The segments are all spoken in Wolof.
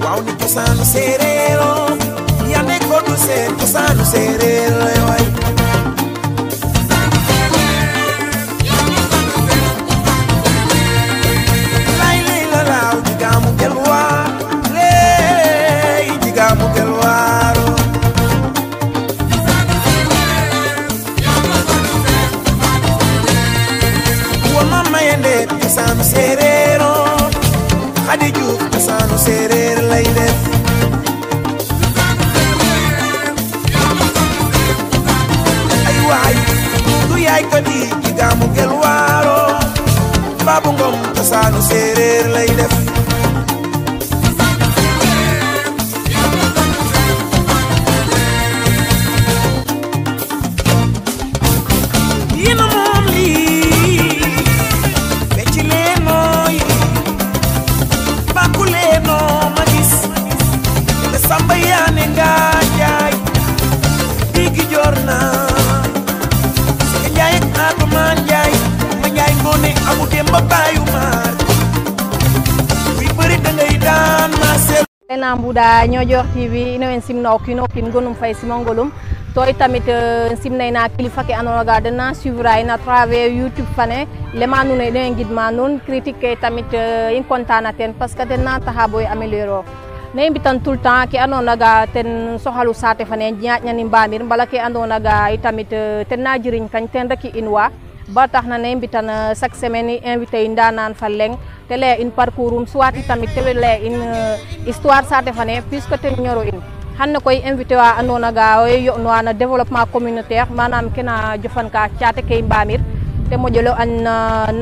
waaw ni cosaanu séeréer ya ne ko du seen cosaanu séeréer way lay lay la laaw digaamu gelwaar lay digaamu gelwaar wa mama yende cosaanu séeréer Xadi Juuf cosaanu séeréer lay def ay waay du yaay ko di digaamu gelwaaro Baabu Ngom cosaanu séeréer lay def yéena moom lii fecci leen nooy bàkku leen noo ma gis te samba yaane nga jaay digi joor naa sika njaay ak Atumaan Njaay ma njaay ngoone amu dem ba baayu maar bi bëri da ngay daan ma sel ena mbuɗa Niodior TV ino en simna o kiin o kiin gonum fay simangolum to tamit simnayna kilifa ke andoona yee den na suivre in à travers YouTube fane lema nuun ino en ngidma nuun critique ke tamit in content na ten parce que den na taxa boy améliorer o ne i mbitan tout le temps ke andoona yee ten soxalu saate fane ñaaƴna Mbamir mbala ke andoona yee i tamit ten na jiriñ kañ ten rek i inwa ba tax na ne i mbitan chaque semaine i invité i ndaanaan fa leŋ te laya in parcours um soit i tamit te laya in histoire saate fane puisque ten ñoro in xanne koy invité wa andoona yee owey yo'nuwa no développement communautaire manam kena jofan ka caate ke Mbamir te moƴolo an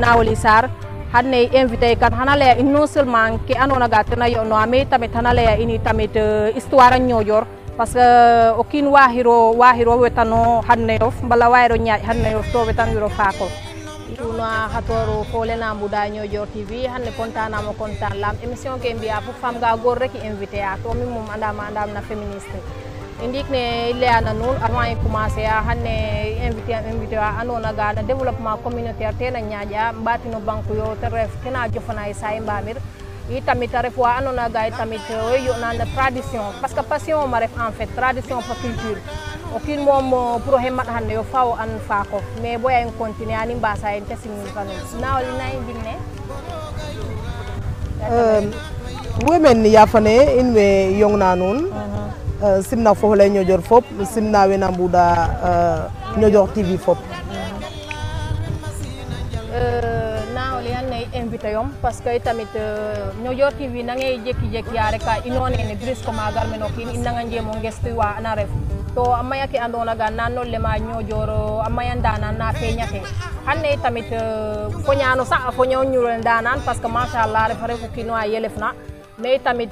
Nawely Sarr xanne invité kan xana laya in non seulement ke andoona yee tena yo'nuwa mais tamit xana laya in tamit histoire a Niodior parce que o kiin waxiro wetano xadneyof mbala wayiro ñaaƴ xadneyof to wetanwiro faakof tuna xatoru fole na mbuɗa Niodior TV hande content namo content lam émission ke mbiya fo fam ga goor rek invité a to min mom andam na féministe i ndik ne i leyana nuun avant i commencer a xane invité wa andoona yee no développement communautaire te na ñaaƴa mbatino banque yo te ref kena jofana ye saay Mbamir i tamit a ref wa andoona yee tamit owey yo'na no tradition parce que passion ma ref en fait tradition fo culture o kiin moom pour o xemat xane yo fa o an faakof mais boya in continuer ani mbasa yin te simnin fa nuun Nawely na i mbine women yafane in we yongna nuun simna fo lay Niodior fop simna we na mbuɗa Niodior TV fop Nawely xane invité yom parce que tamit Niodior TV nange jekki-jekki ya rek a inonene brusquement gar mene o kiin i nanga njemo ngestuwa na ref to a maya ke andoona yee na no lema Niodior a maya ndaanaan na feeñate xanne tamit foñano sax a foño ñurel ndaanaan parce que machallah ref a refu kiin wa yelefna mais tamit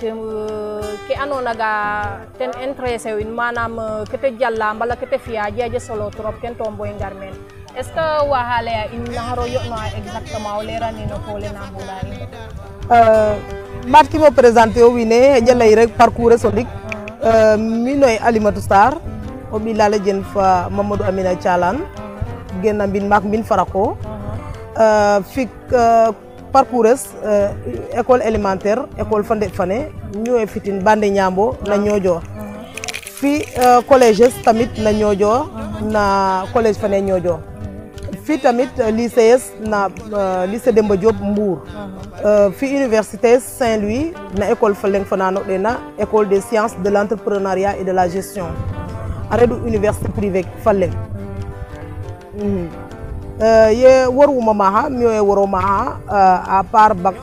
ke andoona yee ten intéressé in manam kete jala mbala kete fiya jeje solo trop ken to mboy ngar meen est ce que waxa laya in naxaro yo'noa exactement o leranino fole na mbuɗa in mat kimo présenter o wiin we xeƴa lay rek parcours o ndik mi noy Alimatou Sarr o ɓiy Lala Diene fa Mamadou Amina Thialane gen na mbin maak mbin Farako fik parcours école élémentaire école fa ndeɓ fane ñowe fitin Bande Ñambo na Niodior fi collège tamit na Niodior na collège fane Niodior fi tamit lycée na lycée Demba Diop Mbour fi université Saint-Louis na école fa leŋ fana noɗena école des sciences de l'entrepreneuriat et de la gestion a reɗu université privée fa leŋ ye warwuma maxa mi ye waro maxa à part bac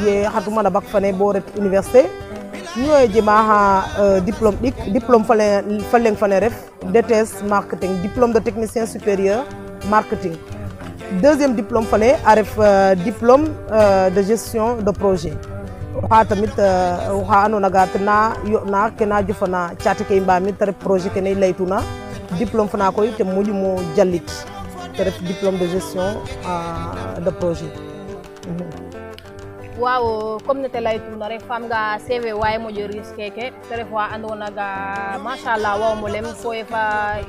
ye xatuma na bac fane bo ret université mi ye jemaxa diplôme ɗik diplôme fa leŋ fane ref DTS marketing diplôme de technicien supérieur marketing deuxième diplôme fane a ref diplôme de gestion de projet oxa tamit oxa andoona yee tena yo'na kena jofana caate ke Mbamir te ref projet kene i laytuna diplôme fana koy te moƴu mo jalit te ref diplôme de gestion de projet waaw comme ne te lay tuna rek fam ga CV waye mo jo risque ke tere fois andona ga machallah waw mo lem fo e fa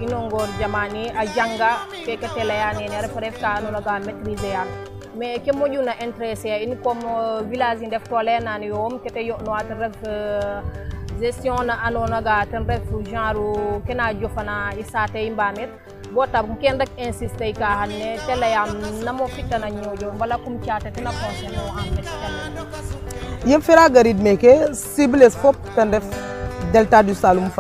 inongor jamani a janga ke tele ya ne ref ref ka andona ga maîtriser ya mais ke mo juna intéressé in comme village in def tole nan yom ke te yo no at ref gestion na andona ga tan ref genre kena jofana isate imbamet botab ken rek insister ka hanne tele yam namo fitana nyojo wala kum ciata tina conseil no am tele yem fera garid meke cibles fop tan def delta du Saloum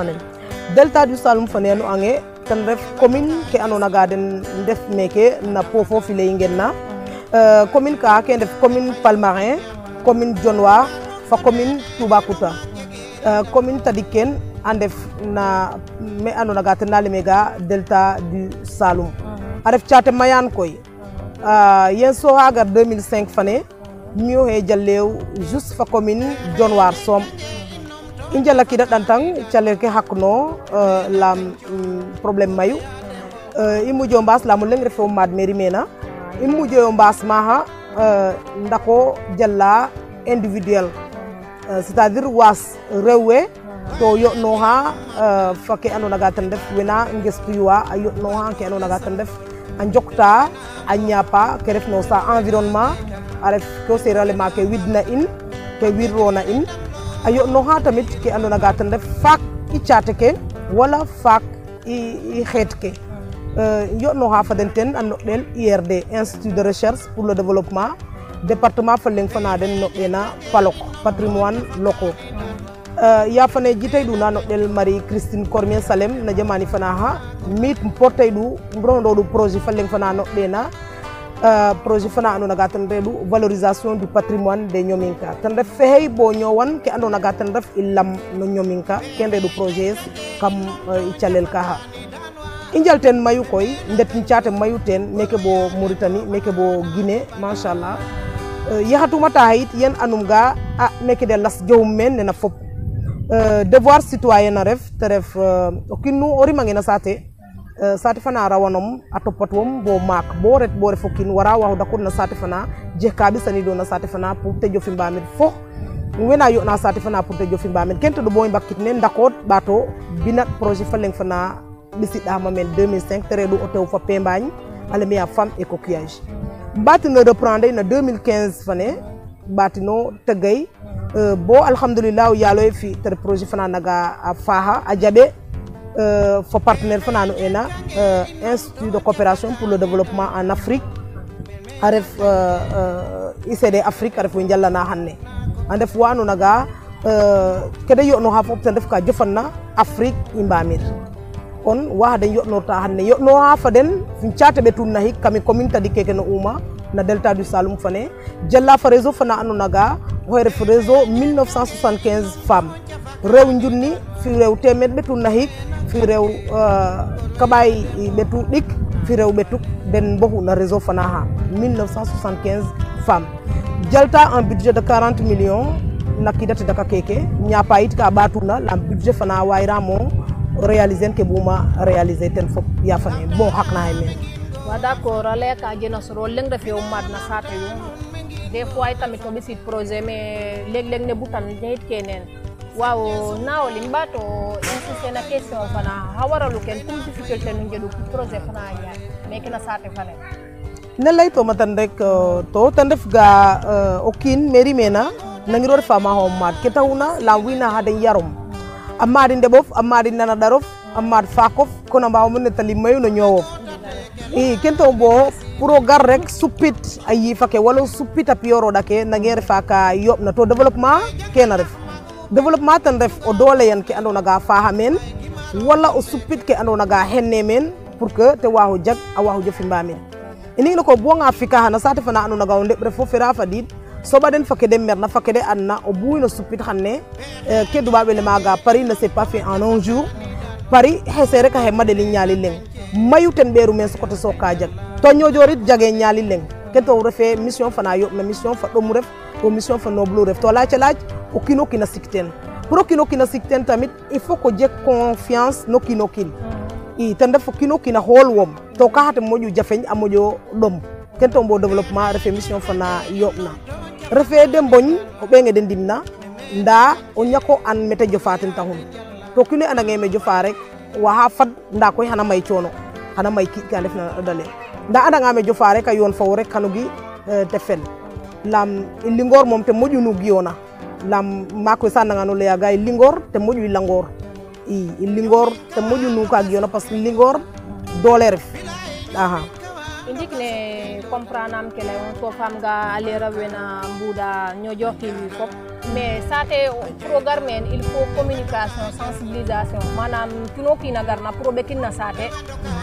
fanen no ange tan def commune ke anona ga den def meke na pofo file ngenna commune ka ke def commune Palmarin commune Dionewar fa commune Toubacouta commune Tadiken andef na me anona ga tan mega delta du Saloum aref ciate mayan koy yen so hagar 2005 fane mio he jallew juste fa commune Dionewar som injala kida dantang chaler ke hakno la problème mayu imujo mbas la mo leng refo mad mairie mena imujo mbas maha ndako jalla individuel c'est-à-dire was rewe to yo no ha fake anona ga tan def wena ngestu yuwa yo no ha ke anona ga tan def an jokta a ñapa ke ref no sa environnement aref ko serale ma ke widna in ke wirrona in ayo no ha tamit ke andona ga tan def fak i ciate ke wala fak i xet ke yo no ha fadenten an del IRD Institut de recherche pour le développement département Faleng fana den no dena palok patrimoine locaux ya fane jitay du nano del Marie Christine Cormier Salem na jamani fana ha mit portay du mbrondo du projet Faleng fana no dena projet fana andona ga tan redu valorisation du patrimoine de Nyominka tan def fehey bo ñowan ke andona ga tan def ilam no Nyominka ken redu projet kam icalel ka ha injal ten mayu koy ndet ciate mayu ten meke bo Mauritanie meke bo Guinée machallah yahatuma ta hit yen anum ga meke de las jowum men na fop devoir citoyen ref te ref okinu ori mangena sate fana rawanom atopatom bo mak bo ret bo refokin wara wa da na sate fana je kabi sani do na sate fana pour te jofi mbamit fo wena yo na sate fana pour te jofi mbamit kento do boy mbakit ne ndakot bato binat projet Faleng fana bisida mamen 2005 tere do otew fa pembagne ale mi a femme et coquillage batino reprendre na 2015 fane batino tegay bo alhamdulillah yaloy fi ter projet fana naga a faha a jabe fo partenaire fana no ena Institut de coopération pour le développement en Afrique aref ICD Afrique aref njalla na hanne andef wanu naga kede yo no ha fop tan def ka jofanna Afrique imbamir kon wa den yo no ta hanne yo no ha faden fin ciate be tunna hik kami commune tadi keke no uma na delta du Saloum fane jalla fa réseau fana anu naga hoy ref réseau 1975 femmes rew njunni fi rew temed be tunna hik fi rew kabay betu dik fi rew betuk den bohu na réseau fana ha 1975 femmes jalta un budget de 40 millions nakidati daka keke nyapa it ka batuna la budget fana wayramo réaliser ke buma réaliser ten fop ya fane bon hakna hay men wa d'accord ale ka jena soro leng def yow mad na sate yo des fois tamit ko bisit projet mais leg ne butan nit kenen waaw naaw li mbato insisté na question fana hawaralu ken kum difficulté nu ngedu projet fana ya mais kena sate fane ne lay to matan rek to tan def ga okin mairie mena nangiro fama ho mad ke tawuna la wina haden yarom amadi ndebof amadi nana darof amad fakof kono mbaw mun tali mayu no ñowof kento bo pro gar rek supit ayi fake wala supita pioro dake nangere faka yob na to développement kena ref développement tan ref o dole yan ke andona ga fahamen wala o supit ke andona ga henne men pour que te wahu jag a wahu jofi mbamen ini ko bo nga fika hana sate fana andona ga ndeb ref fo fera fadid soba den fakede merna fakede anna o buino supit xanne ke duba bele maga Paris ne s'est pas fait en un jour Paris hesere ka he madeli nyali leng mayuten beru men so koto so ka jag to ñojorit jage nyali leng ke to refe mission fana yo na mission fa do mu ref o mission fa noblu ref to laaj o kino kina sikten pour kino kina sikten tamit il faut ko je confiance no kino kin i tan def kino kina hol wom to ka hata moju jafeñ amojo dom ken to mbo développement refe mission fana yo na refe de mboñ o ɓenge de ndimna nda o ñako an mete jofa ten taxun to kine andange me jofa rek waxa fad nda koy xana may coono xana may ki ka ndef na dale nda andanga me jofa rek a yoon fawo rek xano gi te fel lam lingor moom te moƴu nu giyona lam makoy sa nanga no leya gay lingor te moƴu langor i lingor te moƴu nu ka giyona parce que lingor doole ref aha indik ne comprendre am kele on to fam ga alera wena mbuda ñojo TV fop mais sate programme en il faut communication sensibilisation manam kino kina garna pro bekin na sate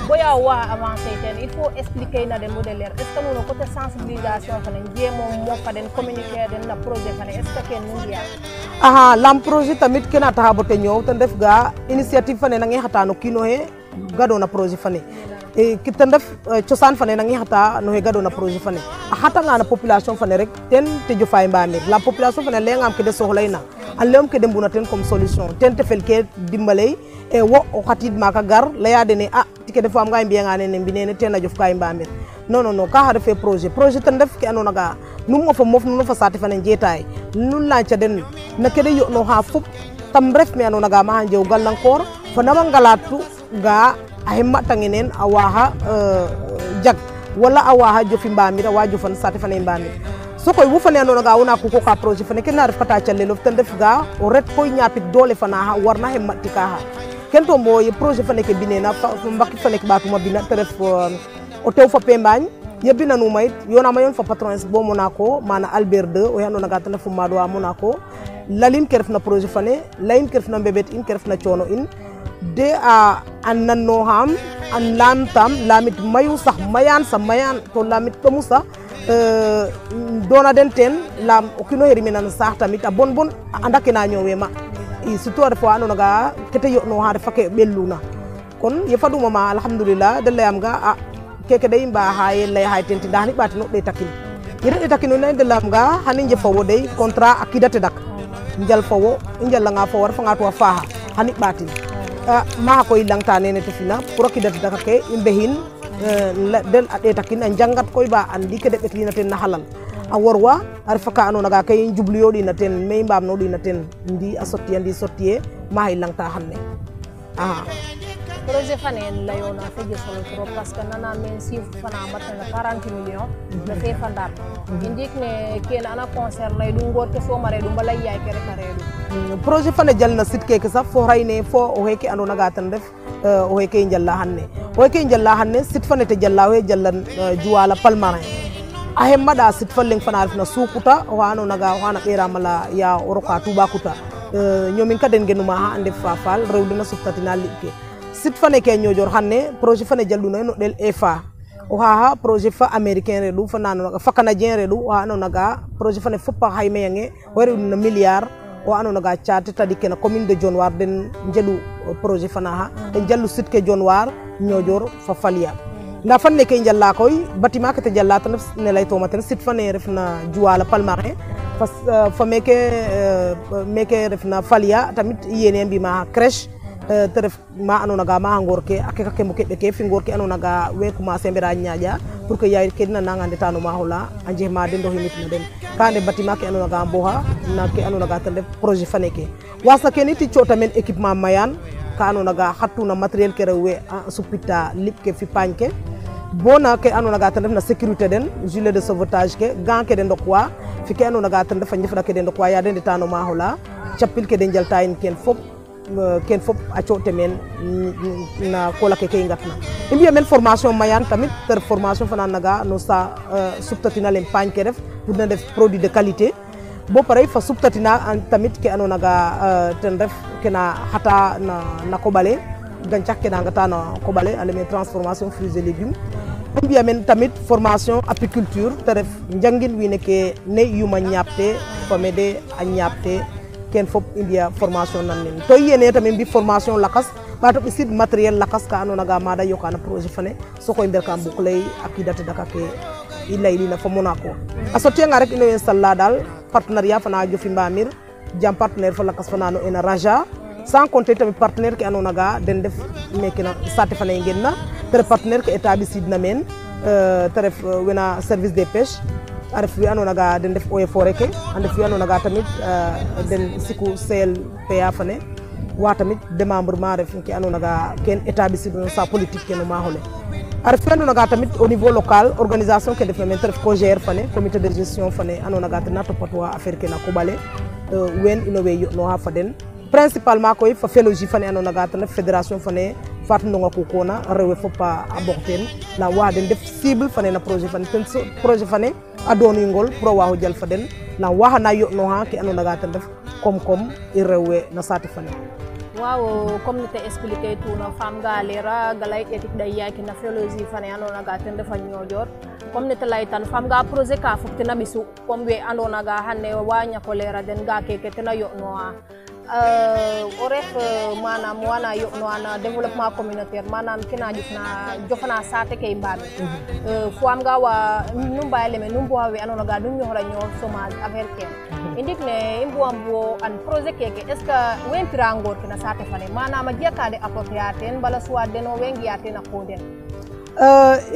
boya wa avancer ten il faut expliquer na den modèle est ce que no côté sensibilisation fane jemo mo fa den communiquer den na projet fane est ce que ken ndia aha lam projet tamit kena taxa bote ñow te ndef ga initiative fane na ngi xata no kino he gado na projet fane e kita ndef ciosan fane na ngi xata no he gado na projet fane a xata nga na population fane rek ten te jofay mbamir la population fane le ngam ke de soxlayna a lem ke de mbuna ten comme solution ten te fel ke dimbalay e wo o xatid maka gar laya dene a tike defam nga mbiya nga ne mbinene ten a jof kay mbamir non non non ka ha refe projet ten def ke anona ga num mo fa mof num fa sati fane jetay nun la ca den na ke de yo no ha fop tam ref me anona ga ma jew galankor fa na ngalatu ga ay matangenen awaha jag wala awaha jofi mbamir awa jofan sati fane mbamir so koy wu fane anona ga wona ko ka projet fane ke na ref kata challe lof ten def ga o ret koy ñapit dole fana ha warna he matika ha kento mo ye projet fane ke binena fa mbakki fane ke batuma bina te ref o tew fa pembañ yebina no mayit yona mayon fa patron bo Monaco mana Albert 2 o yano naga tan fu mado wa Monaco lalim ke ref na projet fane layin ke ref na mbebet in ke ref na choono in de a annan no ham an lamtam lamit mayu sax mayan sa mayan to lamit to musa dona den ten lam o kino heri minan sax tamit a bon bon andake na ñowe ma i surtout fo ando naga kete yo no ha fake belluna kon ye faduma ma alhamdulillah de layam ga a keke day mba haye lay hay tenti dani bati no de takin yere de takin no de lam ga hani je fawo day contrat akidate dak njal fawo njal nga fawo fa nga to fa hani bati ma koy langtane ne te fina pour akidate dak ke imbehin del ade takin an jangat koy ba andi ke de betlina ten na halal a worwa ar faka ano naga kay jublu yodi na ten may mbam no di na ten ndi a sotti andi sotti ma hay langta hanne aha projet fane la yona feje solo trop parce que nana men sif fana matana 40 millions de fe fandar indik ne ken ana concert lay du ngor ke so mare du balay yaay ke rek reedu projet fane jalna sit ke sa fo hayne fo o heke ando naga tan def o heke jalla hanne o heke jalla hanne sit fane te jalla we jallan juwala palmarin ahe mada sit falling fana na sukuta wano naga wana bera mala ya oroka tuba kuta nyomin kaden genuma ha ande fafal rewdina subtatina likke sit fane ke ñojor hanne projet fane jalluna no del EFA o ha projet fa américain redu fa nano fa canadien redu o ano naga projet fane foppa hayme yange wari na milliard o ano naga chat tadi ke na commune de Dionewar den jelu projet fana ha den jallu sit ke Dionewar ñojor fa falia nda fanne ke jalla koy bâtiment ke te jalla tan ne lay to maten sit fane ref na juwala palmarin fa meke ref na falia tamit yene mbi ma crèche te ref ma anona ga ma ngor ke akeka ke mo ke be fi ngor ke anona ga we commencer mbera nyaaja pour que yaay ke dina nangande tanu ma hola anje ma den do hinit na den kande bâtiment ke anona ga mboha na ke anona ga tan def projet fane ke wasa ke niti chota men équipement mayan ka anona ga hatuna matériel ke rewe supita lip ke fi panke bona ke anona ga tan def na sécurité den gilet de sauvetage ke gant ke den do quoi fi ke anona ga tan def njifra ke den do quoi ya den tanu ma hola chapil ke den jalta en ken fop ken fop a cote men na kola ke ngatna imbi men formation mayan tamit ter formation fana naga no sa subtatina len pagne ke def pour na def produit de qualité bo pareil fa subtatina tamit ke ano naga ten def ke na hata na kobale ganchak ke na ngata na kobale ale men transformation fruits et légumes imbi men tamit formation apiculture ter def njangin wi ne ke ne yuma ñapte famede a ñapte ken fop india formation nan nen to yene tamit bi formation lakas bato bi sid matériel lakas ka anona ga mada yokana projet fane so ko imber kam buklay akidate daka ke ilay lina fa Monaco asoti nga rek ino installa dal partenariat fana jofi mbamir jam partenaire fa lakas fana no ena raja sans compter tamit partenaire ke anona ga den def mekina sate fana ngenna ter partenaire ke état bi sidna men teref wena service des pêches a ref we andoona ga den def eaux et forêt ke a ndef we andoona ga tamit den siku CLPA fane wa tamit démembrement ref ke andoona ga ken établissement sa politique ke no maaxole a ref we andoona ga tamit au niveau local organisation ke ndefna men te ref COJER fane comité de gestion fane andoona ga ten na topatwa affaire ke na koɓale wen ino we yo'nooxa fa den principalement koy fa feloji fane andoona ga ten ref fédération fane Fatou Ndonga Kukona rewe fop a bokk teen la wa den def cible fane na projet fane ten projet fane a doon ngol pour a waago jal fa den la waxana yo'nooxa ke andoona ga ten ref kom i rewe na saate fane waaw comme nite expliqué tuna fam ga lera galay etik day yaki na philosophie fane andoona ga ten refa Niodior comme nite laytan fam ga projet ka fop tena ɓisu comme we andoona ga xane wa ñako lera den ga keke tena yo'nooxa o ref manam wana yo'nooxa na développement communautaire manam kena jofana saate ke i mbaame fam ga wa nu mbaya leme nu mboxa we andoona ga nu ñoxora ñoow chômage affaire kene i ndik ne i mbuwa mbo an projet keke est ce que we mpira ngoor ke na saate fane manam a jega ka de approprier ten bala soit deno we ngiya ten a qoox den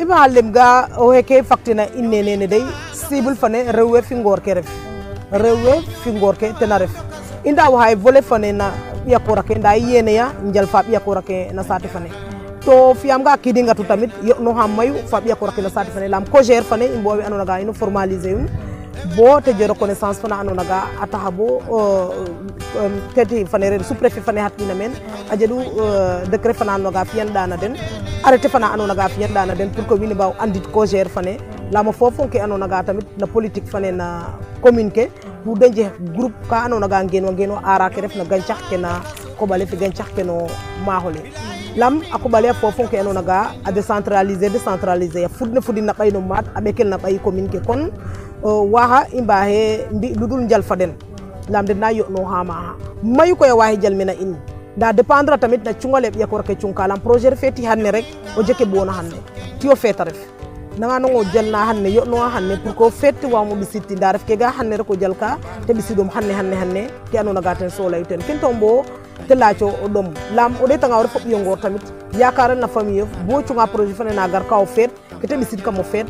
i maxa lem ga o xeke faktina in nene day cible fane rew we fi ngoor ke ref rew we fi ngoor ke ten a ref i ndaaw volet fane na ɓiyakoor ake nda yene ya njal fa ɓiyakoor ake na saate fane to fiyam ga kidingatu tamit yo'nooxam mayu fa ɓiyakoor ake na saate fane lam COJER fane i mbowe andoona ga ino formaliser yum bo te je reconnaissance fana andoona ga a taxa bo teti fane ren sous préfet fane xat'ina meen a jeɗu décret fana andoona ga fiyanɗana den arrêté fana andoona ga fiyanɗana den pour que wiin we mbaaw andit COJER fane lama fofo ke andoona ga tamit na politique fane na commune ke pour de njeh groupe ka andoona ga ngeno aara ke ref na gancax ke na koɓale fi gancax ke no maaxole lam a koɓale a fofo ke andoona ga a décentraliser a fudin na ɓay no maat a ɓekel na ɓay commune ke kon waxa i mbaxe mbi ludul njal fa den lam den na yo'nooxa maaxa mayu koy a waxe jal mena in nda dépendre tamit na cungale ɓiyakoor ke cungka lam projet fe ti xanne rek o jeke boona xanne tiyo feeta ref nanga nongo jalna xanne yo'nooxa xanne pour que feet waamo ɓisid nda ref ke ga xanne rek o jalka te ɓisidum xanne ke andoona ga ten so layu ten ken to mbo te laaco o ɗom lam o ɗeetanga o ref o ɓiyo ngoor tamit yakaran na famille of bo cunga projet fane na gar ka o feet ke te ɓisid kam o feet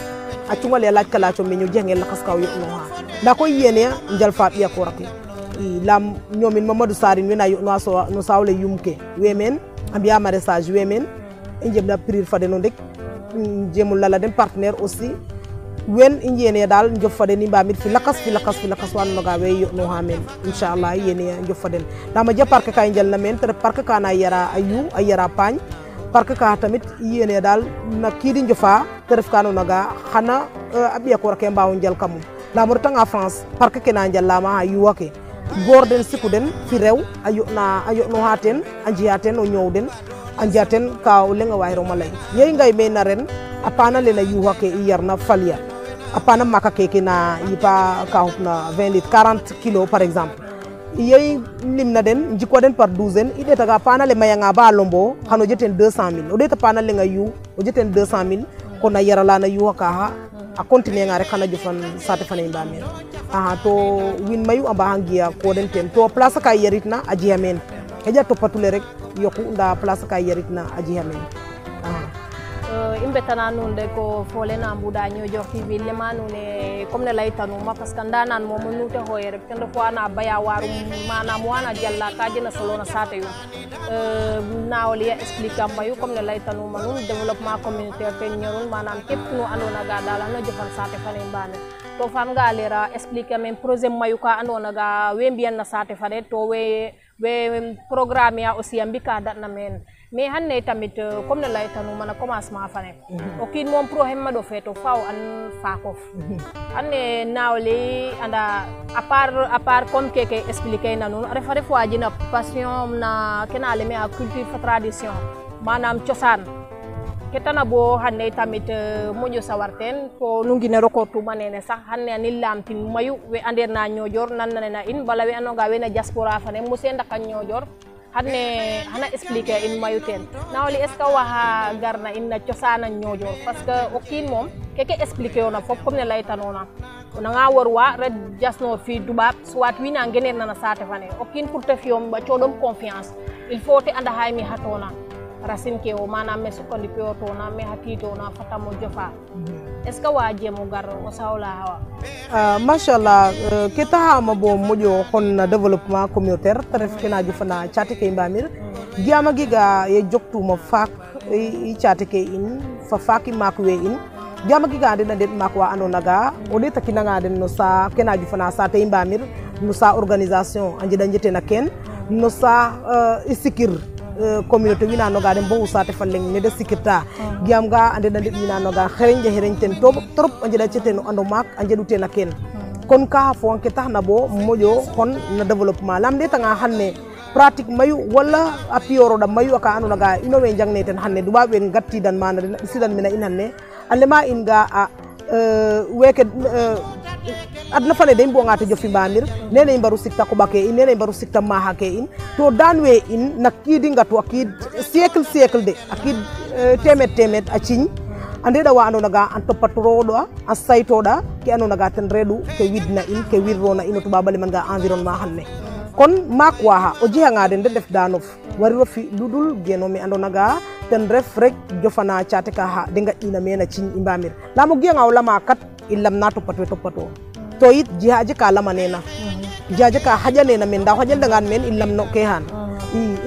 a cungale a laaj ka laaco meño jexngel lakas ka o yo'nooxa nda koy yene njal fa ɓiyakoor ake i lam ñoomin Mamadou Sarin we na yo'nooxa no saaw le yum ke we meen a mbiya maraissage we meen i njeɓna prir fa den o ndek jemul lala den partenaire aussi wen i njene dal njof fa den i mbamir fi lakas wa andoona ga we yo'nooxa meen inchallah yene njof fa den nda ma ja parc ka i njalna meen te ref parc ka na yara a yu a yara paañ parc ka tamit yene dal na kiidi njofa te ref ka andoona ga xana a ɓiyakoor ake mbaaw njal kamum nda mo retanga France parc ke na njalama a yuwa ke goor den siku den fi rew a yo'nooxa ten a njiya ten o ñoow den a njiya ten ka o leŋ a waxiroma lay ye i ngay meen ren a paana lene yuuxa ke i yarna falya a paana maka keke na yipa ka xupna 20 litres 40 kilos par exemple ye i limna den njikwa den par douzaine i ɗeetaga paana le mayanga ba lombo xan o jeten 200 000 o ɗeeta paana leŋ a yu o jeten 200 000 kon a yara lana yuuxa kaxa a continuer nga rek xana jofan saate fane i mbameen axa to win mayu a mbaxa ngiya ko den ten to place ka yarit na a jiya meen xeƴa topatule rek yoku nda place ka yarit na a jiya meen i mbetana nuun de ko fole na mbuda Niodior TV lema nuun comme ne laytanuma parce que ndanan moom nute xooye rek ten refu wana baya warum manam wana jala ka jena solo na saate yum naawol ya expliquer mayu comme ne laytanuma nuun développement communautaire ten ñorun manam kep nu andona ga dala no jofan saate fane mbane to fam ga lera expliquer men projet mayu ka andona ga we mbiyan na saate fane to we programme ya aussi a mbika datna men mais hanne tamit comme ne laytanuma na commencement fane o kiin moom pro hemma ɗo feeto faw an faakof hanne naawle anda à part comme keke expliquer na nuun a refa ref wa jina passion na kena leme a culture fa tradition manam cosaan ke tana bo hanne tamit moƴo sawar ten to nu ngine rokortuma nene sax hanne ani lamtin mayu we ander na Niodior nannanena in bala we andoga we na diaspora fane mose ndaka Niodior hanne hana expliquer in mayu ten nawli est ce que waxa garna in na cosana Niodior parce que o kiin moom keke expliquer ona fop comme ne laytanona nanga warwa red jasno fi duɓaɓ soit wina ngener na saate fane o kiin pour te fiyom ba coɗom confiance il faut te anda hay mi hatona racine ke o manam me sukkandikoyo tona me hatitona fatamo jofa est ce que waje mo gar o sawla hawa machallah ke taxama bo moƴo xonna développement communautaire te ref kena jofana caate ke mbamir giyama giga ye joktuma faak i caate ke in fa faaki maak we in giyama giga den a ndet maak wa ando naga o ɗeta kinanga den no sa kena jofana saate i mbamir no sa organisation a njeɗa njetena ken no sa i sikir communauté wina noga den bo usate faleng ne de sikirta giyam ga ande da wina noga xereñ ten trop anje da ceteno ando mak anje dute na ken kon ka fo ke taxna bo moƴo xon na développement lam de tanga xanne pratique mayu wala a pioro da mayu ka ando naga ino we jangne ten xanne duba we ngatti dan mana sidan mena in hanne alema in ga a weke adna fane de mbo ngata jofi mbamir nene mbaru sikta ko bake in nene mbaru sikta maha ke in to danwe in nakidi ngatu akid siècle de akid temet a ciñ ande da wa ando naga an topatoro do a sayto da ke ando naga ten redu ke widna in ke wirrona ino to babale man ga environnement hanne kon mak waha o jiha ngade de def danof wari rofi ludul geno mi ando naga ten ref rek jofana caate ka ha de nga ina mena ciñ imbamir lamo giya ngaw lama kat illam na topato to it jihaje ka lama nena jihaje ka haja nena men da hajal dangan men illam no ke han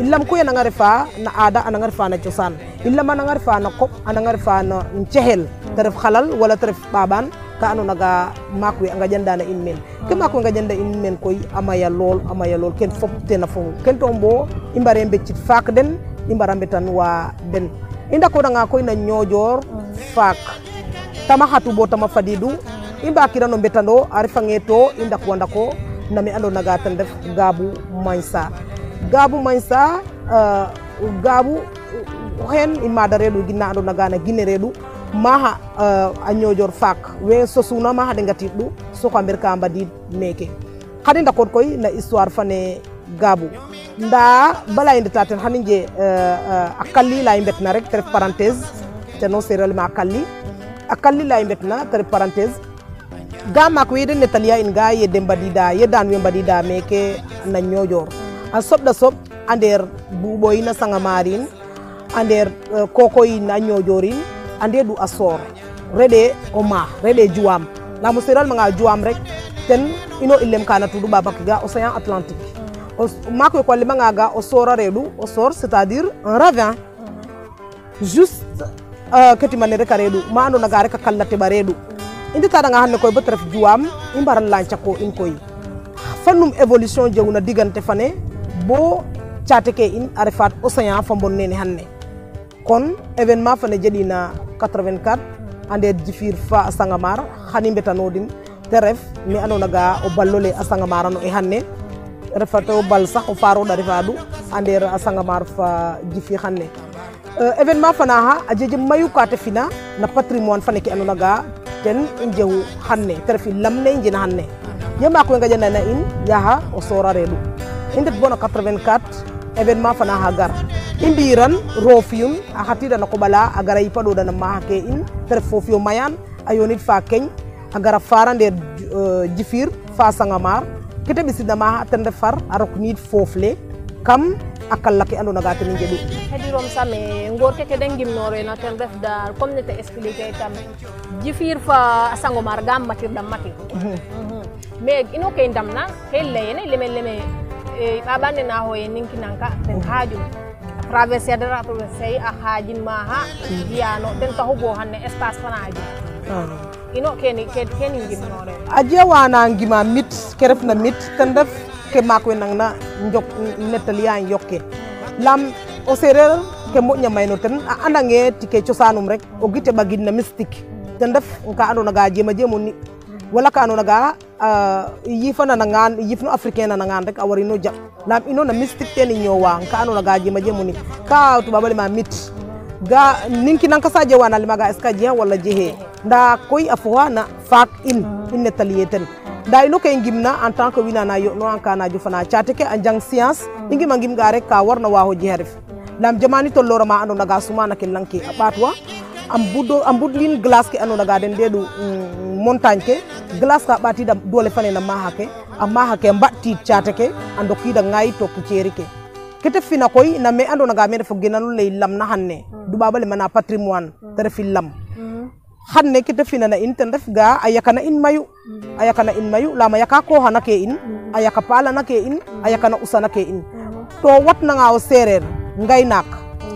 illam ko yana ngarefa na ada ana ngarefa na ciosan illam ana ngarefa na kop ana ngarefa na cehel teref khalal wala teref baban ka anu naga makwe nga janda na in men ke makwe nga janda in men koy amaya lol ken fop te na fo ken tombo imbare mbecit fak den imbarambe tan wa den inda ko nga koy na nyojor fak tama hatu bo tama fadidu imba kirano betando arifange to inda ko ndako nami ando naga tan def gabu mansa gabu hen imada redu ginna ando naga na gine redu maha a nyojor fak we sosuna maha de ngatiddu so ko amerika mbadi meke khadi ndakon koy na histoire fane gabu nda bala inde taten haninje akalli la imbetna rek entre parenthèse te non sérieusement akalli la imbetna entre parenthèse gama ko yede netalia in ga yede mbadida yedan we mbadida meke na nyojor a sobda sob ander buboy na sangamarin ander kokoy na nyojorin ande du asor rede oma rede juam la musiral manga juam rek ten ino ilem kana tudu babak ga océan atlantique mako ko le manga ga osora redu osor c'est-à-dire un ravin juste kati manere karedu ma ando naga rek kallate baredu indi tada nga hanne koy ba tref juam imbaral lancha ko in koy fanum évolution jewuna digante fane bo caate ke in arifat océan fa bon nene hanne kon événement fane jedina 84 ande jifir fa sangamar khani betanodin te ref mi ando naga o ballole asangamar no e hanne refato bal sax o faro da refadu ande asangamar fa jifi hanne événement fana ha ajeje mayu kate fina na patrimoine fane ki ando naga ten njewu hanne terfi lamne njina hanne yema ko nga jana na in yaha o sora redu indet bona 84 événement fana ha gar imbiran rofium a hatida na ko bala agara yipado dana ma ke in ter fofio mayan ayonit fa keny agara fara nder jifir fa sangamar kete bisida ma ten defar arok nit fofle kam akalla ke ando naga ten jedu hedirom same ngor ke dengim nore na ten def dar comme ne te expliquer tam jifir fa sangomar gam matir dam matir mais ino ke ndamna helle yene leme babane na hoye ninki nanka ten haju traverser de rato sey a hajin maha yano den tahu bo hanne espace fanaji ino keni ngim nore aje wana ngima mit keref na mit ten def ke makwe nangna njok netaliya yokke lam o serer ke mo nya mayno ten andange tike ciosanum rek o gite bagin na mystique ten def nka ando naga jema ni wala ka ando naga yifana nangan yifno africain nangan rek awari no jab lam ino na mystique ten nyowa nka ando naga jema ni ka to babale ma mit ga ninki nanka saje wana limaga eska je wala jehe nda koy afwa na fak in netaliyeten da ino kay ngimna en tant que winana yo no an kana ju fana ciateke an jang science ngima ngim ga rek ka warna waho jeherif lam jamani to lorama ando naga sumana ke lanki abatwa am budlin glace ke ando naga den dedu montagne ke glace ka bati da dole fane na mahake amma hake mbatti ciateke ando kida ngai to kucerike kete fina koy na me ando naga me fo genanu lay lam na hanne du babale mana patrimoine tere fi lam hanne kita finana in ten ref ga ayakana in mayu lama yaka ko hana ke in ayaka pala na ke in ayakana usana ke in to wat na nga o serer ngay nak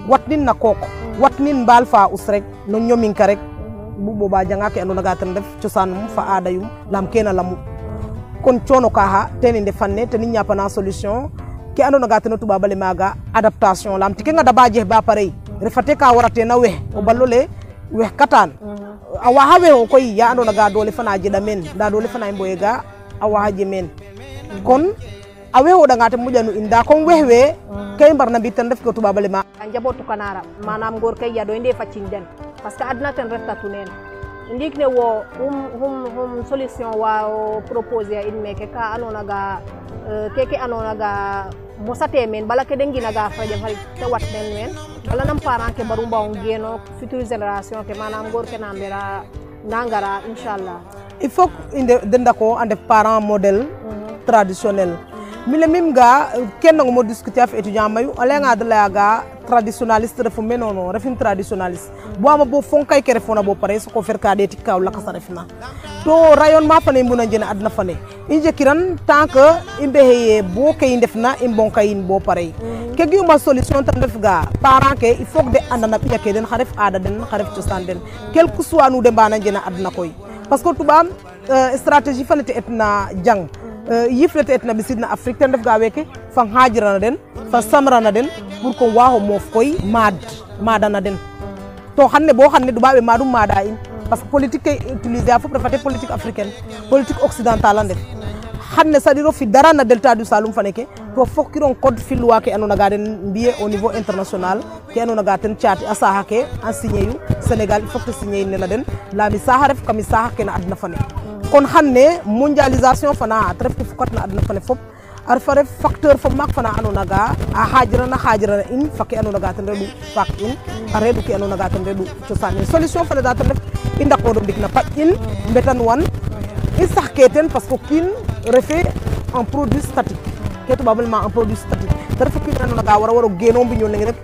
wat nin na koko wat nin bal fa usrek no nyomin ka rek bu boba janga ke ando naga ten def ciosanum fa adayum lam kena lamu kon ciono ka ha ten inde fanne ten nyapa na solution ke ando naga ten tuba bale maga adaptation lam tike nga daba je ba parey refate ka warate na we o ballole we katan awa hawe o koy ya ando naga dole fana je damen da dole fana mboyega awa haje men kon awe o danga te mujanu inda kon wehwe kay mbarna bi tan def ko tuba bale ma njabotu kanara manam gor kay ya do inde faccin den parce que adna ten refta tunen ndik ne wo solution wa proposer in meke ka anona ga keke anona ga mosate men bala ke dengi naga faje fari te wat den men bala nam parent ke baru mbaw ngeno future génération ke manam gor ke nambera nangara inshallah il faut inde denda ko ande parent modèle traditionnel mile mim ga ken ngo mo discuter af étudiant mayu ala nga de la ga traditionnaliste refu menono refin traditionnaliste bo ama bo fonkay ke refona bo pare ko fer ka de tikkaw la ka refna to rayonnement fane mbuna jena adna fane inje kiran tant que imbe heye bo kay defna imbon kayin bo pare ke gi ma solution tan def ga parent ke il faut de andana piya ke den xaref ada den xaref ciosan den quel que soit nu de bana jena adna koy parce que tubam stratégie fane te etna jang yiflete etna bisidna Afrique tan def ga weke fa hajrana den fa samrana den pour ko waho mof koy madana den to xamne bo xamne dubabe madum mada in parce que politique kay utiliser fop refate politique africaine politique occidentale ande xamne sadiro fi dara na delta du Saloum faneke to fokiron code fi loi ke anona ga den bié au niveau international ke anona ga ten tiati asaha ke en signé yu Sénégal faut que signé ne la den la mi saha ref kam saha ke na adna fane kon xamne mondialisation fana tref ko fukat na adna fane fop ar fare facteur fo mak fana anona ga a hajrana in fakki anona ga tan redu fak in are du ki anona ga tan redu ciosane solution fana da tan def inda ko dum dikna pat in betan wan il sax keten parce que kin refait un produit statique keto babellement un produit statique da refa kin anona ga wara geno bi ñol rek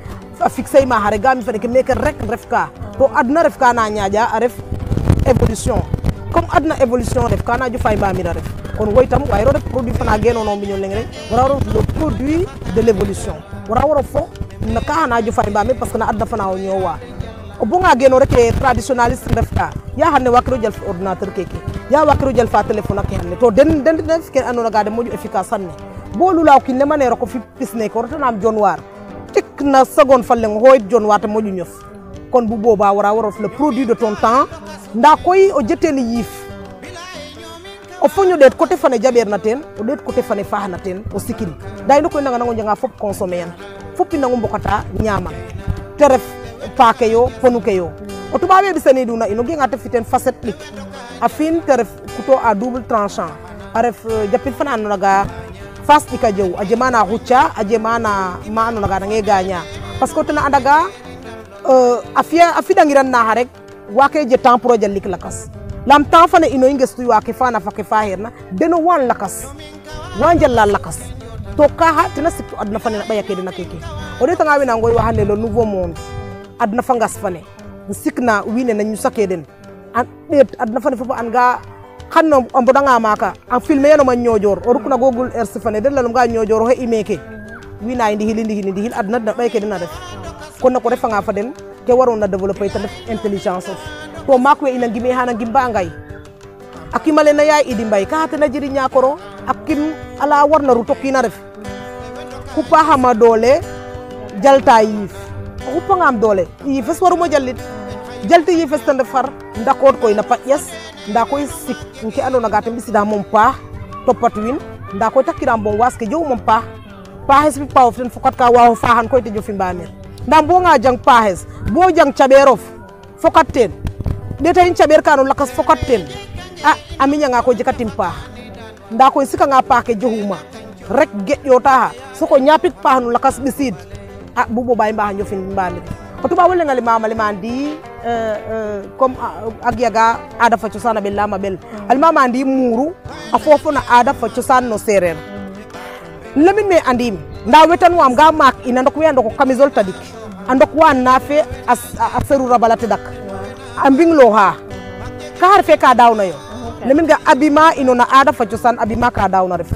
fixé ma hare gami fane ke mek rek refka to adna refka na ñaaja a ref évolution comme adna évolution ref kana ju fay mbamira ref kon woytam way ro def produit fana geno no biñol lengre wara ro le produit de l'évolution wara fo na kana ju fay mbami parce que na adna fana o ñowa o bunga geno rek traditionnaliste ref ka ya xamne wakro jël ordinateur keke ya wakro jël fa téléphone ak xamne to den def ke anona ga de moju efficace sanne bo lulaw ki ne mané ko fi pisne ko rotanam jonwar tik na seconde faleng hoyt jonwata moju ñof kon bu boba wara le produit de ton temps nda koy o jeteni yif o fonyo det côté fane jaber na ten o det côté fane fa na ten o sikini day no koy nga nango nga fop consommer yan fop nango mbokata nyama teref paake yo ponuke yo o tubabe bi sene duna ino nga te fiten facette lik afin teref couteau à double tranchant aref japil fana no naga fas dika jew a jemana hucha a jemana ma no naga nge ganya parce que tena andaga afida ngiran na harek wake je temps pour jallik lakas lam temps fane ino ingestu wake fana fake faherna deno wan lakas wanjal la lakas to ka ha tena sikto adna fane ba yake dina keke o de tanga wina ngoy waxane le nouveau monde adna fangas fane sikna wine na ñu saké den an det adna fane fofu an ga xanno amboda nga maka an filmé no ma ñojor o rukuna gogul ers fane den la nga ñojor he imeke wina indi hil adna da bayke dina def kon nako refa nga fa den ke waron na développer tan intelligence to makwe ina ngime hana ngimba ngay akimale na yaay idi mbay ka hatana jiri ñakoro akim ala warna ruto kina def ku pa hama dole jalta yif ku pa ngam dole yifes waru mo jallit jalti yifes tan far ndakot koy na patyes nda koy sik nki ando na gatam bisida mom pa topat win nda koy takiram bon waske jow mom pa hes bi pa often fokat ka wa fa han koy te jofi mbamir ndam bo nga jang pahes bo jang chaberof fokaten deta in chaber kanu lakas fokaten aminya nga ko jikatim pa nda ko sika nga pa ke johuma rek get yota soko nyapit pa hanu lakas bisid bu boba mba hanyo fin mbami ko tuba wala ngali mama le mandi comme agyaga ada fa ciosana be lama bel al mama andi muru afofo na ada fa ciosan no serer lamin me andim nda wetan wam ga mak ina ndok we ndok camisole tadik andok wan nafe aseru rabalate dak ambing loha ka refe ka dawna yo lemin ga abima inona ada fa cosaan abima ka dawna ref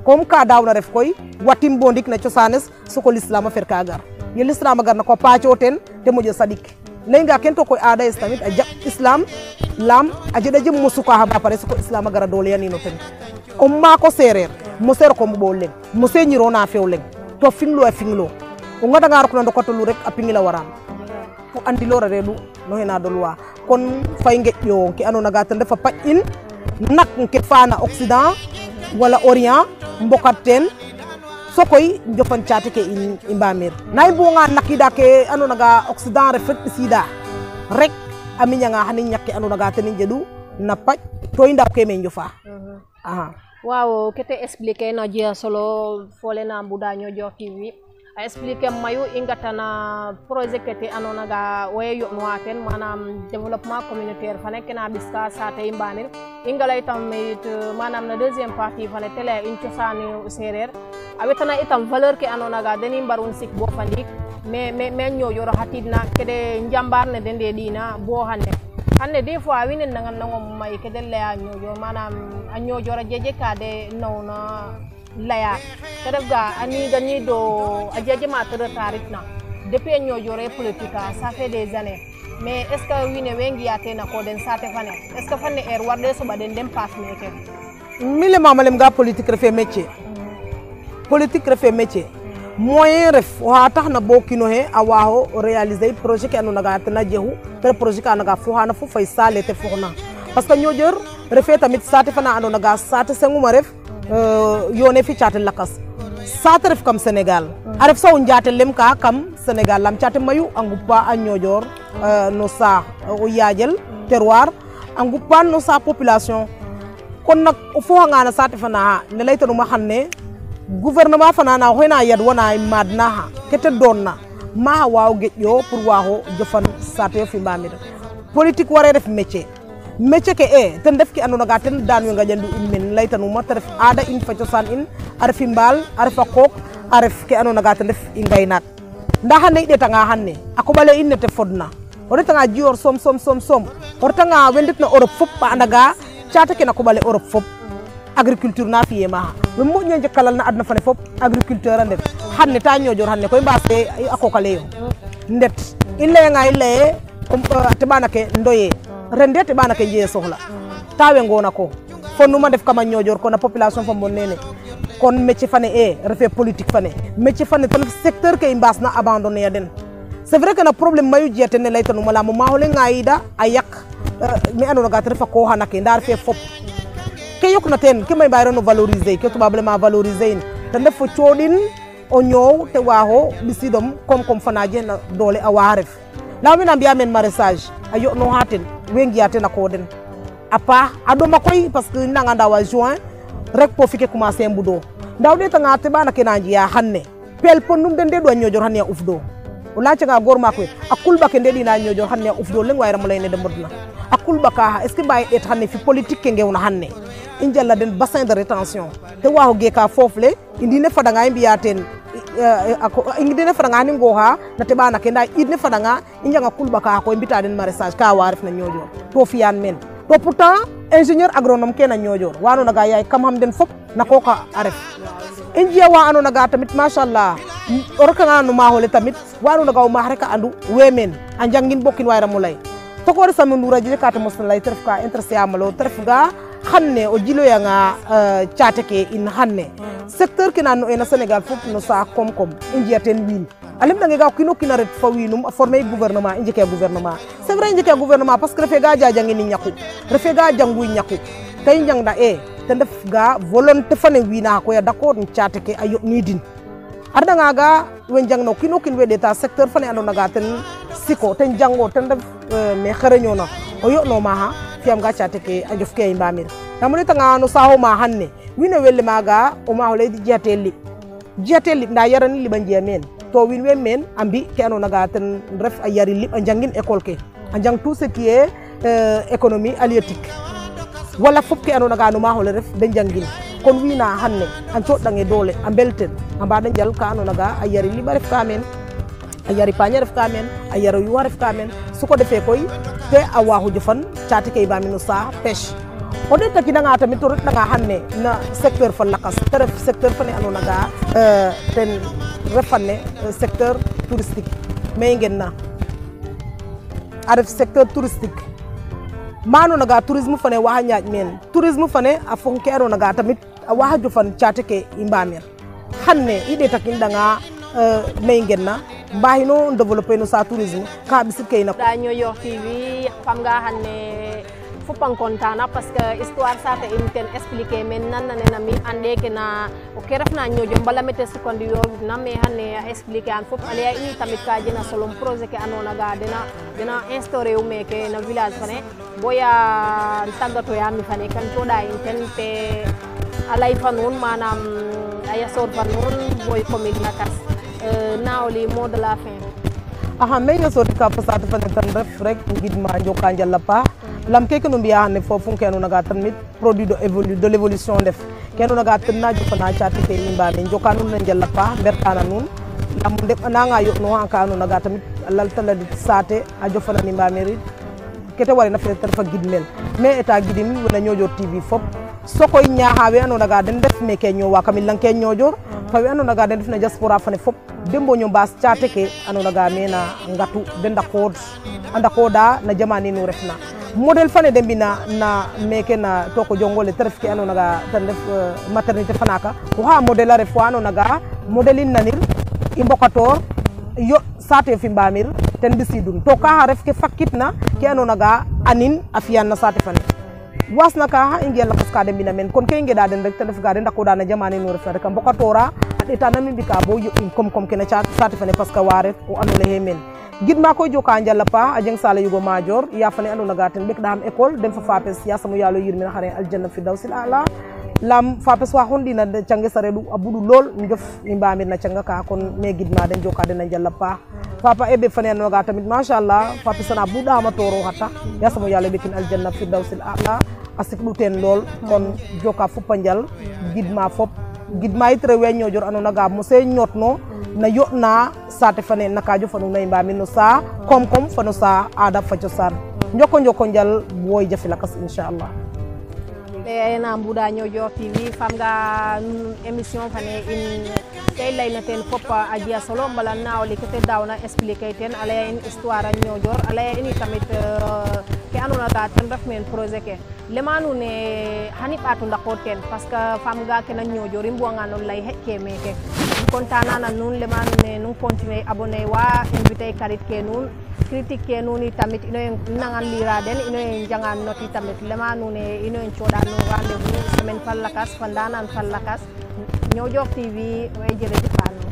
comme ka dawna ref koy watim bondik na cosanes soko l'islam a fer ka gar ye l'islam a gar na ko paaco ten te moƴo saɗik leyinga ken to koy aada es tamit a jaɓ islam lam a jeɗa jem mo suka xa ba pare soko islam a gara doleyanino ten o maako sereer mose roko mbuɓo leng mose ñirona few leng to finglo a finglo o gadanga rok na ndokatolu rek a pingila waran o andilora reɗu no hena dolwa kon fay ngeƴƴo ke andona ga ten refa paƴ in nak ke fana occident wala orient mbokat ten sokoy njofan caate ke i mbamir nayi buga nakida ke andona ga occident ref rek ɓisida rek a miñanga xani ñak ke andona ga ten i njeɗu na paƴ to i ndaw ke me njofa waaw kete expliquer na jia solo fole na mbuda Niodior TV a expliquer mayu i ngatana projet kete andona ga waye yoɓnuwa ten manam développement communautaire fane kena ɓiska sate i mbamir i ngalay tamit manam na deuxième partie fane te laya in cosaan sereer a wetana itam valeur ke andona ga den i mbarun sik bo fa ndiik mais Niodior a xatidna kede njambar ne den ndeɗina bo hande des fois winen nangan nangom may ke den laya Niodior manam a Niodior a jeje ka de nawna laya te ref ga a niga nido a jeje ma te retaritna depuis a Niodior e politique a ça fait des années mais est ce que wine we ngiya tena ko den sate fane est ce que fanne warde soɓa den den passe meke mile mamalem ga politique refe métier politique refe métier moyen ref oxa taxna bo kino xe a waaxo réaliser projet ke andona ga tena jeexu te projet ka anaga foxana fo fay sale te foxna parce que Niodior refe tamit sate fana andona ga sate senguma ref yone fi caate lakas sate ref kam Sénégal a ref saw njaate lem ka kam Sénégal lam caate mayu a ngupa a Niodior no saax o yaajel terroir a ngupan no saax population kon nak o foxanga na sate fana ne laytanuma xan ne gouvernement fana na hoyna yad wana madna ha kete donna ma waaw geƴƴo pour waaxo jofan sate fi mbamir politique ware ref métier ke ten def ki andona ga ten daan we ngaƴandu in men laytanuma te ref aada in fa cosaan in a ref mbaal a ref a qooq a ref ke andona ga ten ref i ngaynaak nda xane i ɗetanga xane a koɓale in nete fodna o retanga Dioyor som o retanga we ndetna Europe fop a andaga caate ke na koɓale Europe fop agriculture na fiye maxa we moƴna njekalal na adna fane fop agriculteur a ndef xane ta Niodior xane koy mbase a kokale yo ndet in layanga i laye a teɓana ke ndoye ren de teɓana ke njeye soxla ta we ngona ko fo numa ndef kama Niodior ko na population fa mbon nene kon métier fane refe politique fane métier fane ten secteur ke i mbaas na abandonner a den c'est vrai que na problème mayu jiyate ne laytanuma lamo maxole ngayida a yaq me andona ga te refa ko xana ke nda refe fop ke yokna ten ke may mbayirano valoriser ke tubaab le ma valoriser in ten ref fo coɗin o ñoow te waaxo ɓisidom kom fana jena doole a waa ref nda mina mbiya men maraissage a yoɗnoxa ten we ngiya ten a ko den a paax a ɗoma koy parce que nanga ndawa juin rek po fi ke commencer mbudo nda o ɗetanga teɓana ke na njiya xan ne pel pondum den ndeɗu a Niodior xan ne a ufdo o lacanga goor maak we a kulɓa ke ndeɗina Niodior xan ne a ufdo leŋ wayiramo ley ne de modna a kulɓa ka est ce que mbaye ɗeet xan ne fi politique ke ngewna xan ne i njala den bassin de rétention te waaxo geeka foof le i ndine fadanga i mbiya teen indine fadanga ni ngooxa na teɓana ke nda ƴiid ne fadanga i njanga kulɓa ka koy mbita den maraissage ka wa ref na Niodior to fiyan men to pourtant ingénieur agronome ke na Niodior wa andona ga yaay kam xam den fop na qooqa a ref i njiya wa andona ga tamit machallah o rekanga no maaxole tamit wa andona ga o maax rek a andu we men a njangin bokin wayiramo lay to ko resame Ndour a jege ka te mosna lay te ref ka interesser amalo te ref ga xanne o jiloyanga caate ke in xanne secteur ke na no ena Sénégal fop no saax kom i njiya ten wiin a lemɗange ga o kiino kiin a ret fa wiinum a former gouvernement i njeke gouvernement c'est vrai i njeke gouvernement parce que refe ga jajangin i ñaku refe ga jangu i ñaku te i njangna ten ref ga volonté fane wiina xa koy a d'accord caate ke a yoɗnidin a reɗanga ga we njangna o kiino kiin we ɗeta secteur fane andona ga ten siko ten jango ten ref me xereñona o yoɗno maxa fiyam ga caate ke a jof ke a mbamir nda mo ɗetanga no saaxo ma xan ne wiin we wele maaga o maaxo ley jiyate liɓ nda yarani liɓ a njiya meen to wiin we meen a mbi ke andona ga ten ref a yari liɓ a njangin école ke a njang tout ce qui est économie halieutique wala fop ke andona ga no maaxole ref de njangin kon wiina xan ne a cooɗange doole a mbelten a mbaɗa njal ka andona ga a yari liɓ a ref ka meen a yari paña ref ka meen a yaro yuwa ref ka meen su ko defee koy te a waaxu jofan caate ke ba mino sa pêche o de taki danga tamit to ret danga xamne na secteur fa lakas te ref secteur fa ne andona ga ten refane secteur touristique mais ngen na a ref secteur touristique mano naga tourisme fane waxa ñaaj men tourisme fane a fonke andona ga tamit a waxa jofan caate ke i mbamir xanne i de takin danga mais ngen na mbahino développer no sa tourisme ka bisit kay na da New York TV fam nga xamne fopan contana parce que histoire sa te inten expliquer men nan na mi ande ke na o ke refna ñojo mbala mete seconde yo na me xane expliquer an fop ale ini tamit ka jena solom projet ke anona ga dena instaurer u meke na village fane boya tagato ya mi fane kan to da inten te alay fanun manam aya sor fanun boy commune nakas naawli mot de la fin aha me nga soti ka pasata fa tan ref rek ngidma njoka njalla pa lam keke no mbiya ne fofu kenu naga tan mit produit de l'évolution def kenu naga tan na jofana caati ke imba me njoka nun na njalla pa bertana nun lam de nanga yo no hanka no naga tamit lal tala di sate a jofana ni mba meri kete wari na fe tan fa gidmel mais eta gidim wona ñojo TV fop sokoy ñaaxawe andoona ga den ndef meke ñoowa kam i lang ke ñoojor fa we andoona ga den ndef na diaspora fane fop dembo ño mbaas caate ke andoona ga mena ngatu de a ndakooda na jamane nu refna modèle fane de mbina na meke na toko jongole te ref ke andoona ga ten ref maternité fanaka waxa modèle a ref wa andoona ga modèle in nanir i mbokator yo saate fi mbamir ten mbisidun to ka xa ref ke fakitna ke andoona ga anin a fiyan na saate fane wasna ka ha ingel lakas ka dem bina men kon kay ngeda den rek te def ga den ndako dana jamane no refna rek mboka tora eta nami bika bo yo kom ke na saate fane parce que ware o anole he men gidma koy joka njalla pa a jeng sala yugo major ya fane andona ga ten bek dam école dem fa fapes ya samu yalo yirmi xare aljanna fi dawsil ala lam fapes wa hondina de cange saredu abudu lol njof ni mbamir na canga ka kon me gidma den joka den njalla pa papa ebe fane no ga tamit machallah fapes na buda ma toro hatta ya samu yalo bekin aljanna fi dawsil ala asik du ten lol kon joka fu panjal gidma fop gidma itre we ñojor anona ga mo se ñotno na yotna sate fane nakajo fanu nay mbami no sa kom fanu sa ada fa ciosan njoko njal boy jafi lakas inshallah e na mbuda ñojo TV fam nga émission fane in tay lay na ten fop adia solo mbala nawli kete dawna expliquer ten ala in histoire ñojor ala in tamit ke anona ta tan ref men projet ke lemanu ne hani patu ndakot ken parce que fam ga ke na ñojor imbo nga non lay hekke meke kontana na nun lemanu ne nun continuer abonné wa invité karit ke nun critique ke nun tamit ino nangan lira den ino jangan noti tamit lemanu ne ino choda no rendez-vous semaine fallakas fandanan fallakas New York TV way jere ci